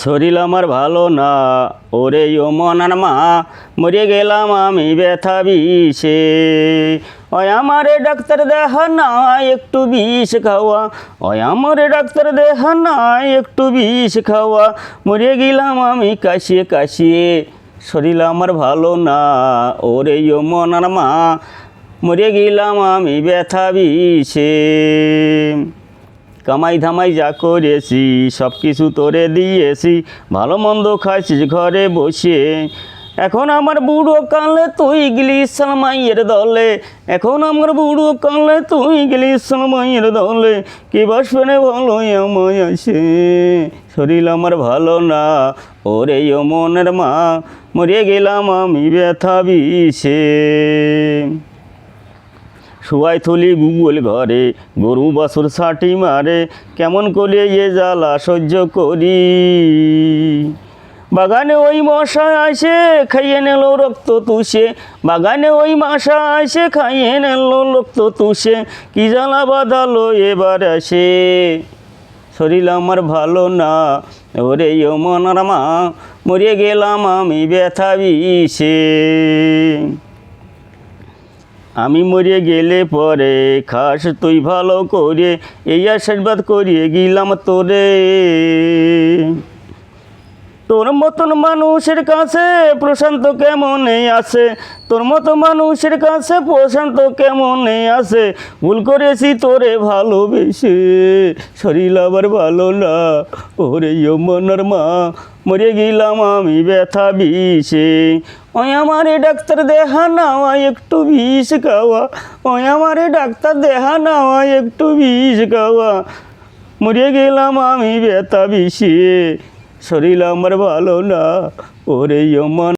শরীর আমার ভালো না, ওরে ও মনার মা, মরে গেলাম আমি ব্যথা বিষে। ওই আমারে ডাক্তার দেখা না, একটু বিষ খাওয়া। ওই আমারে ডাক্তার দেখা না, একটু বিষ খাওয়া। মরে গেলাম আমি কাশিয়ে কাশিয়ে। শরীর আমার ভালো না, ওরে ও মনার মা, মরে গেলাম আমি ব্যথা বিষে। কামাই ধামাই যা করেছি সব কিছু তোরে দিয়েছি, ভালো মন্দ খাইছিস ঘরে বসে। এখন আমার বুড়ো কালে তুই গেলি সালমাইয়ের দলে। এখন আমার বুড়ো কালে তুই গেলি সালমাইয়ের দলে। কি বাসবে ভালো আমায় আসে। শরীর আমার ভালো না, ওরে ও মনের মা, মরে গেলাম আমি ব্যথা বিষে। শুয়াই থলি গুগল ঘরে, গরু বাছুর ছাটি মারে, কেমন করে এ জ্বালা সহ্য করি। বাগানে ওই মশা আসে খাইয়ে নিল রক্ত তুষে। বাগানে ওই মশা আসে খাইয়ে নিল রক্ত তুষে। কি জ্বালা বাঁধালো এবার আসে। শরীর আমার ভালো না, ওরে ও মনার মা, মরে গেলাম আমি ব্যথা বিষে। আমি মরে গেলে পরে খাস তুই ভালো করে, এই আশীর্বাদ করিয়ে গেলাম তোরে। তোর মতন মানুষের কাছে প্রশান্ত কেমনে আছে। তোর মতো মানুষের কাছে প্রশান্ত কেমনে আছে। ভুল করেছি তোরে ভালোবেসে। শরীর আবার ভালো না, ওরে ও মনার মা, মরে গেলাম আমি ব্যথা বিষে। ওই আমারে ডাক্তার দেখা নাওয়া, একটু বিষ খাওয়া। ওই আমারে ডাক্তার দেখা নাওয়া, একটু বিষ খাওয়া। মরে গেলাম আমি ব্যথা বিষে। শরীর আমার ভালো না, ওরে ও মন।